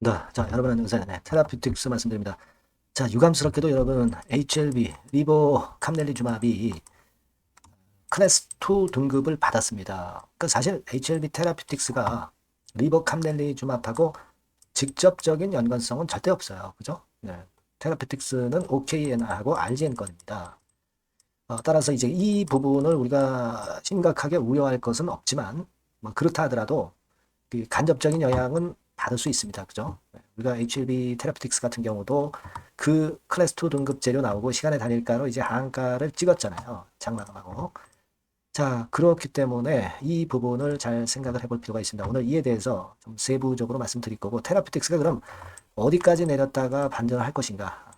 네, 자, 여러분 안녕하세요. 네, 테라퓨틱스 말씀드립니다. 자, 유감스럽게도 여러분 HLB 리보캄넬리주마비 클래스 2 등급을 받았습니다. 그 사실 HLB 테라퓨틱스가 리보캄넬리주마하고 직접적인 연관성은 절대 없어요. 그죠? 네, 테라퓨틱스는 OKN하고 RGN 건입니다. 따라서 이제 이 부분을 우리가 심각하게 우려할 것은 없지만 뭐 그렇다 하더라도 그 간접적인 영향은 받을 수 있습니다. 그죠? 우리가 HLB 테라피틱스 같은 경우도 그 클래스 2 등급 재료 나오고 시간의 단일가로 이제 하한가를 찍었잖아요. 장마감하고. 자, 그렇기 때문에 이 부분을 잘 생각을 해볼 필요가 있습니다. 오늘 이에 대해서 좀 세부적으로 말씀드릴 거고, 테라피틱스가 그럼 어디까지 내렸다가 반전을 할 것인가?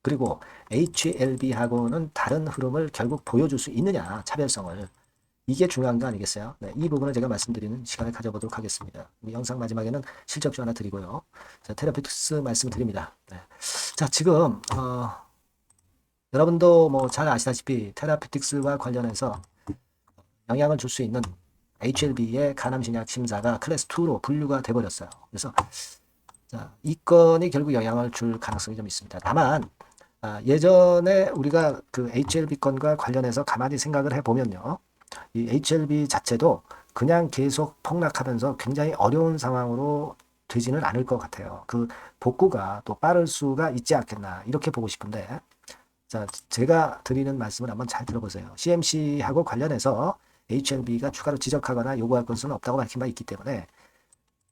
그리고 HLB하고는 다른 흐름을 결국 보여줄 수 있느냐, 차별성을. 이게 중요한 거 아니겠어요? 네, 이 부분을 제가 말씀드리는 시간을 가져보도록 하겠습니다. 영상 마지막에는 실적주 하나 드리고요. 자, 테라피틱스 말씀을 드립니다. 네. 자, 지금 여러분도 뭐 잘 아시다시피 테라피틱스와 관련해서 영향을 줄 수 있는 HLB의 간암신약 심사가 클래스 2로 분류가 돼버렸어요. 그래서 자, 이 건이 결국 영향을 줄 가능성이 좀 있습니다. 다만 예전에 우리가 그 HLB 건과 관련해서 가만히 생각을 해보면요. 이 HLB 자체도 그냥 계속 폭락하면서 굉장히 어려운 상황으로 되지는 않을 것 같아요. 그 복구가 또 빠를 수가 있지 않겠나 이렇게 보고 싶은데, 자, 제가 드리는 말씀을 한번 잘 들어보세요. CMC하고 관련해서 HLB가 추가로 지적하거나 요구할 것은 없다고 밝힌 바 있기 때문에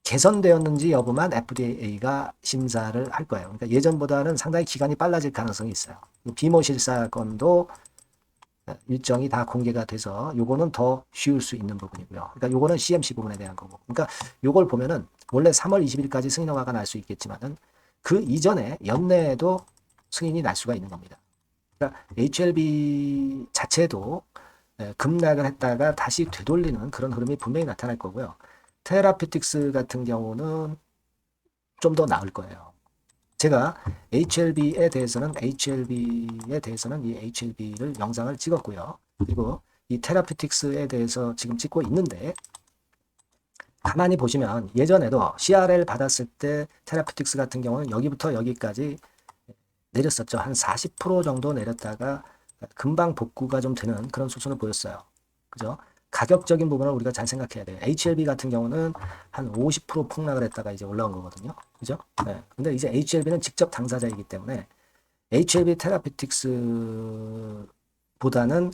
개선되었는지 여부만 FDA가 심사를 할 거예요. 그러니까 예전보다는 상당히 기간이 빨라질 가능성이 있어요. 비모 실사 건도 일정이 다 공개가 돼서 요거는 더 쉬울 수 있는 부분이고요. 그러니까 요거는 CMC 부분에 대한 거고. 그러니까 요걸 보면은 원래 3월 20일까지 승인 허가가 날 수 있겠지만은 그 이전에 연내에도 승인이 날 수가 있는 겁니다. 그러니까 HLB 자체도 급락을 했다가 다시 되돌리는 그런 흐름이 분명히 나타날 거고요. 테라피틱스 같은 경우는 좀 더 나을 거예요. 제가 HLB에 대해서는 이 HLB를 영상을 찍었고요. 그리고 이 테라피틱스에 대해서 지금 찍고 있는데, 가만히 보시면 예전에도 CRL 받았을 때 테라피틱스 같은 경우는 여기부터 여기까지 내렸었죠. 한 40% 정도 내렸다가 금방 복구가 좀 되는 그런 수준을 보였어요. 그죠? 가격적인 부분을 우리가 잘 생각해야 돼요. HLB 같은 경우는 한 50% 폭락을 했다가 이제 올라온 거거든요. 그죠? 네. 근데 이제 HLB는 직접 당사자이기 때문에 HLB 테라피틱스보다는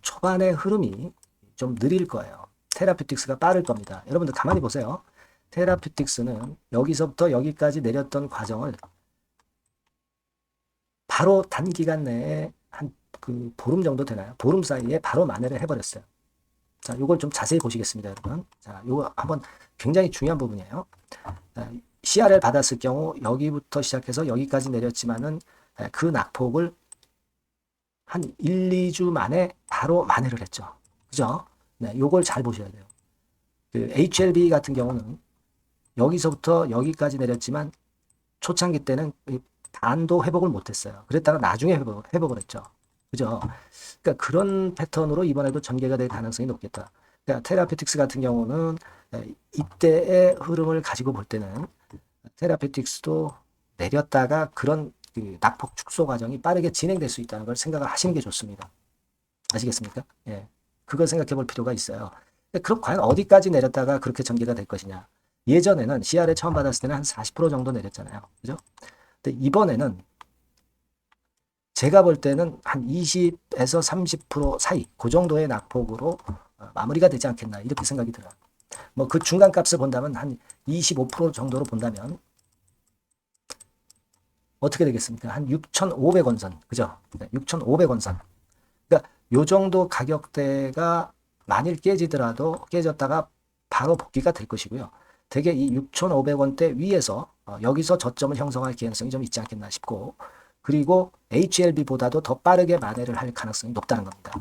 초반의 흐름이 좀 느릴 거예요. 테라피틱스가 빠를 겁니다. 여러분들 가만히 보세요. 테라피틱스는 여기서부터 여기까지 내렸던 과정을 바로 단기간 내에 한 그 보름 정도 되나요? 보름 사이에 바로 만회를 해버렸어요. 자, 요걸 좀 자세히 보시겠습니다, 여러분. 자, 요거 한번 굉장히 중요한 부분이에요. CR을 받았을 경우 여기부터 시작해서 여기까지 내렸지만은 그 낙폭을 한 1, 2주 만에 바로 만회를 했죠. 그죠? 네, 요걸 잘 보셔야 돼요. 그 HLB 같은 경우는 여기서부터 여기까지 내렸지만 초창기 때는 반도 회복을 못했어요. 그랬다가 나중에 회복을 했죠. 그죠? 그러니까 그런 패턴으로 이번에도 전개가 될 가능성이 높겠다. 그러니까 테라피틱스 같은 경우는 이때의 흐름을 가지고 볼 때는 테라피틱스도 내렸다가 그런 그 낙폭 축소 과정이 빠르게 진행될 수 있다는 걸 생각을 하시는 게 좋습니다. 아시겠습니까? 예. 그걸 생각해 볼 필요가 있어요. 그럼 과연 어디까지 내렸다가 그렇게 전개가 될 것이냐. 예전에는 CR에 처음 받았을 때는 한 40% 정도 내렸잖아요. 그죠? 근데 이번에는 제가 볼 때는 한 20에서 30% 사이, 그 정도의 낙폭으로 마무리가 되지 않겠나, 이렇게 생각이 들어요. 뭐 그 중간 값을 본다면 한 25% 정도로 본다면 어떻게 되겠습니까? 한 6,500원 선, 그죠? 6,500원 선. 그러니까 요 정도 가격대가 만일 깨지더라도 깨졌다가 바로 복귀가 될 것이고요. 대개 이 6,500원대 위에서 여기서 저점을 형성할 가능성이 좀 있지 않겠나 싶고, 그리고 HLB보다도 더 빠르게 만회를 할 가능성이 높다는 겁니다.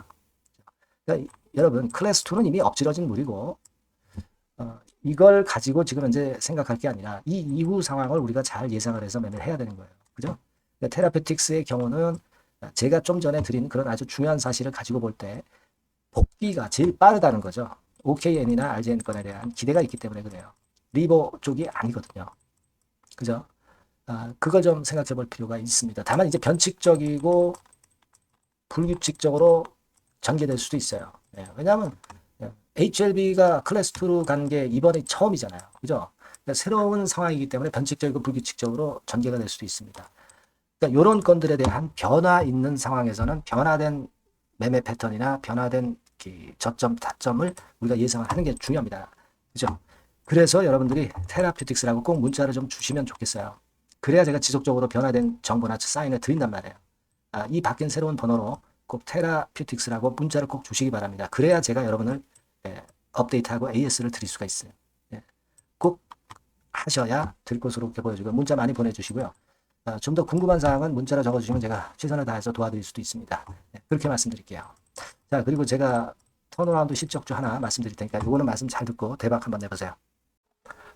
그러니까 여러분, 클래스 2는 이미 엎질러진 물이고, 이걸 가지고 지금 현재 생각할 게 아니라 이 이후 상황을 우리가 잘 예상을 해서 매매를 해야 되는 거예요. 그죠? 그러니까 테라페틱스의 경우는 제가 좀 전에 드린 그런 아주 중요한 사실을 가지고 볼 때 복귀가 제일 빠르다는 거죠. OKN이나 RGN 건에 대한 기대가 있기 때문에 그래요. 리버 쪽이 아니거든요. 그죠? 그걸 좀 생각해 볼 필요가 있습니다. 다만 이제 변칙적이고 불규칙적으로 전개될 수도 있어요. 예, 왜냐하면 HLB가 클래스 2로 간 게 이번이 처음이잖아요. 그죠? 그러니까 새로운 상황이기 때문에 변칙적이고 불규칙적으로 전개가 될 수도 있습니다. 그러니까 이런 건들에 대한 변화 있는 상황에서는 변화된 매매 패턴이나 변화된 저점, 타점을 우리가 예상을 하는 게 중요합니다. 그죠? 그래서 여러분들이 테라퓨틱스라고 꼭 문자를 좀 주시면 좋겠어요. 그래야 제가 지속적으로 변화된 정보나 사인을 드린단 말이에요. 이 바뀐 새로운 번호로 꼭 테라퓨틱스라고 문자를 꼭 주시기 바랍니다. 그래야 제가 여러분을 업데이트하고 AS를 드릴 수가 있어요. 꼭 하셔야 될 것으로 이렇게 보여지고 문자 많이 보내주시고요. 좀 더 궁금한 사항은 문자로 적어주시면 제가 최선을 다해서 도와드릴 수도 있습니다. 그렇게 말씀드릴게요. 자, 그리고 제가 턴어라운드 실적주 하나 말씀드릴 테니까 이거는 말씀 잘 듣고 대박 한번 내보세요.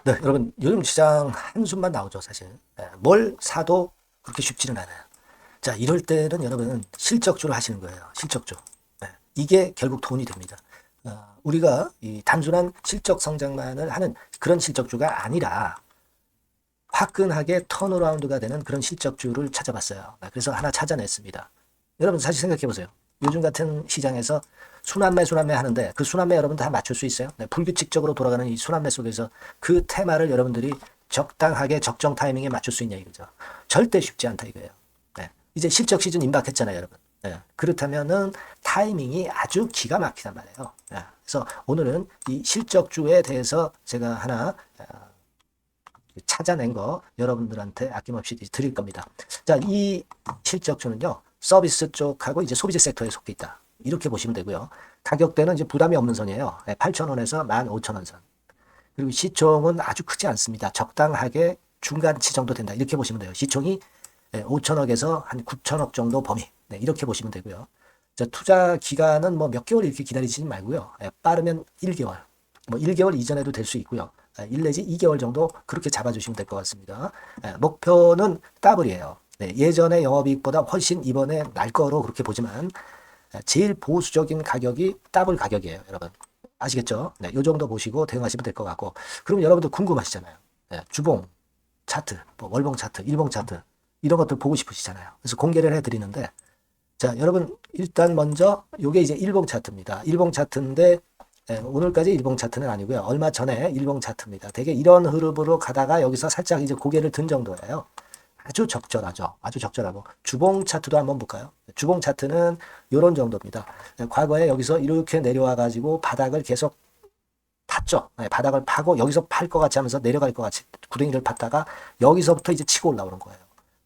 네, 여러분 요즘 시장 한숨만 나오죠, 사실. 뭘 사도 그렇게 쉽지는 않아요. 자, 이럴 때는 여러분 실적주를 하시는 거예요. 실적주. 이게 결국 돈이 됩니다. 우리가 이 단순한 실적 성장만을 하는 그런 실적주가 아니라 화끈하게 턴어라운드가 되는 그런 실적주를 찾아봤어요. 그래서 하나 찾아냈습니다. 여러분 사실 생각해 보세요. 요즘 같은 시장에서 순환매 하는데 그 순환매 여러분 다 맞출 수 있어요? 불규칙적으로 돌아가는 이 순환매 속에서 그 테마를 여러분들이 적당하게 적정 타이밍에 맞출 수 있냐 이거죠. 절대 쉽지 않다 이거예요. 이제 실적 시즌 임박했잖아요, 여러분. 그렇다면은 타이밍이 아주 기가 막히단 말이에요. 그래서 오늘은 이 실적주에 대해서 제가 하나 찾아낸 거 여러분들한테 아낌없이 드릴 겁니다. 자, 이 실적주는요, 서비스 쪽하고 이제 소비재 섹터에 속해 있다. 이렇게 보시면 되고요. 가격대는 이제 부담이 없는 선이에요. 8,000원에서 15,000원 선. 그리고 시총은 아주 크지 않습니다. 적당하게 중간치 정도 된다. 이렇게 보시면 돼요. 시총이 5천억에서 한 9천억 정도 범위. 이렇게 보시면 되고요. 자, 투자 기간은 뭐 몇 개월 이렇게 기다리지 말고요. 빠르면 1개월. 뭐 1개월 이전에도 될 수 있고요. 1 내지 2개월 정도 그렇게 잡아주시면 될 것 같습니다. 목표는 더블이에요. 예전의 영업이익보다 훨씬 이번에 날 거로 그렇게 보지만 제일 보수적인 가격이 더블 가격이에요, 여러분. 아시겠죠? 이 정도 보시고 대응하시면 될 것 같고. 그럼 여러분들 궁금하시잖아요. 주봉 차트, 뭐 월봉 차트, 일봉 차트 이런 것들 보고 싶으시잖아요. 그래서 공개를 해드리는데, 자, 여러분 일단 먼저 요게 이제 일봉 차트입니다. 일봉 차트인데 오늘까지 일봉 차트는 아니고요. 얼마 전에 일봉 차트입니다. 되게 이런 흐름으로 가다가 여기서 살짝 이제 고개를 든 정도예요. 아주 적절하죠. 아주 적절하고. 주봉 차트도 한번 볼까요? 주봉 차트는 이런 정도입니다. 과거에 여기서 이렇게 내려와 가지고 바닥을 계속 팠죠. 바닥을 파고 여기서 팔 것 같이 하면서 내려갈 것 같이 구덩이를 팠다가 여기서부터 이제 치고 올라오는 거예요.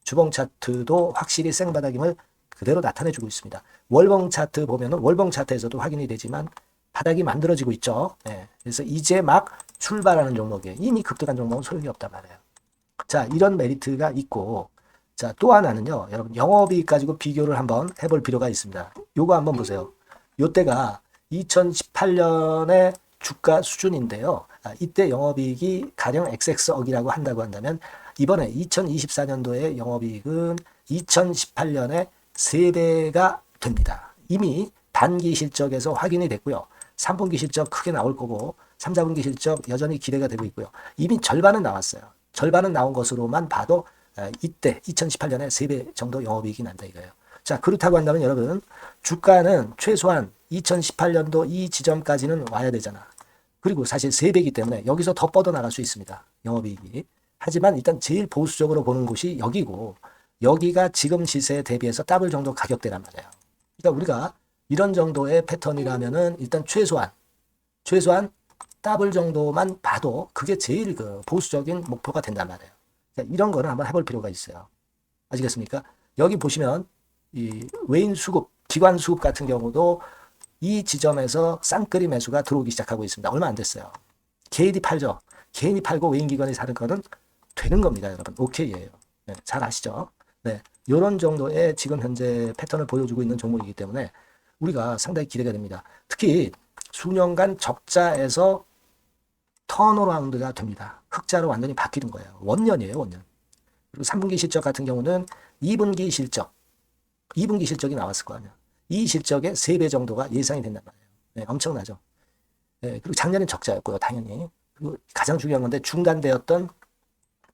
주봉 차트도 확실히 생바닥임을 그대로 나타내주고 있습니다. 월봉 차트 보면은 월봉 차트에서도 확인이 되지만 바닥이 만들어지고 있죠. 그래서 이제 막 출발하는 종목이에요. 이미 급등한 종목은 소용이 없단 말이에요. 자, 이런 메리트가 있고, 자, 또 하나는요, 여러분, 영업이익 가지고 비교를 한번 해볼 필요가 있습니다. 요거 한번 보세요. 요때가 2018년의 주가 수준인데요. 이때 영업이익이 가령 XX억이라고 한다고 한다면, 이번에 2024년도의 영업이익은 2018년에 3배가 됩니다. 이미 단기 실적에서 확인이 됐고요. 3분기 실적 크게 나올 거고, 3, 4분기 실적 여전히 기대가 되고 있고요. 이미 절반은 나왔어요. 절반은 나온 것으로만 봐도 이때 2018년에 3배 정도 영업이익이 난다 이거예요. 자, 그렇다고 한다면 여러분 주가는 최소한 2018년도 이 지점까지는 와야 되잖아. 그리고 사실 3배이기 때문에 여기서 더 뻗어나갈 수 있습니다. 영업이익이. 하지만 일단 제일 보수적으로 보는 곳이 여기고 여기가 지금 시세에 대비해서 더블 정도 가격대란 말이에요. 그러니까 우리가 이런 정도의 패턴이라면은 일단 최소한 더블 정도만 봐도 그게 제일 그 보수적인 목표가 된단 말이에요. 이런 거는 한번 해볼 필요가 있어요. 아시겠습니까? 여기 보시면 이 외인 수급, 기관 수급 같은 경우도 이 지점에서 쌍끌이 매수가 들어오기 시작하고 있습니다. 얼마 안 됐어요. 개인이 팔죠. 개인이 팔고 외인 기관이 사는 거는 되는 겁니다, 여러분. 오케이예요. 잘 아시죠? 이런 정도의 지금 현재 패턴을 보여주고 있는 종목이기 때문에 우리가 상당히 기대가 됩니다. 특히 수년간 적자에서 턴어라운드가 됩니다. 흑자로 완전히 바뀌는 거예요. 원년이에요, 원년. 그리고 3분기 실적 같은 경우는 2분기 실적이 나왔을 거 아니야. 이 실적의 3배 정도가 예상이 된단 말이에요. 엄청나죠. 그리고 작년엔 적자였고요, 당연히. 그리고 가장 중요한 건데 중단되었던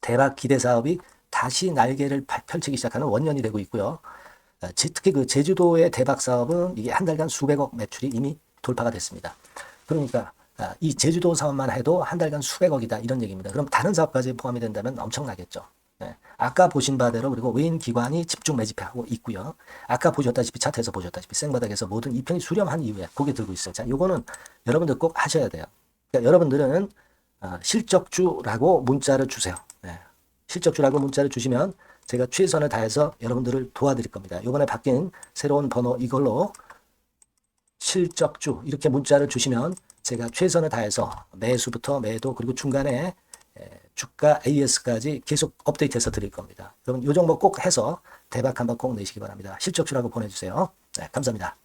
대박 기대 사업이 다시 날개를 펼치기 시작하는 원년이 되고 있고요. 특히 그 제주도의 대박 사업은 이게 한 달간 수백억 매출이 이미 돌파가 됐습니다. 그러니까 이 제주도 사업만 해도 한 달간 수백억이다 이런 얘기입니다. 그럼 다른 사업까지 포함이 된다면 엄청나겠죠. 네. 아까 보신 바대로 그리고 외인 기관이 집중 매집하고 있고요. 아까 보셨다시피 차트에서 보셨다시피 생바닥에서 모든 이평이 수렴한 이후에 고개 들고 있어요. 자, 요거는 여러분들 꼭 하셔야 돼요. 그러니까 여러분들은 실적주라고 문자를 주세요. 네. 실적주라고 문자를 주시면 제가 최선을 다해서 여러분들을 도와드릴 겁니다. 요번에 바뀐 새로운 번호 이걸로 실적주 이렇게 문자를 주시면 제가 최선을 다해서 매수부터 매도 그리고 중간에 주가 AS까지 계속 업데이트해서 드릴 겁니다. 여러분 요 정도 꼭 해서 대박 한번 꼭 내시기 바랍니다. 실적주라고 보내주세요. 네, 감사합니다.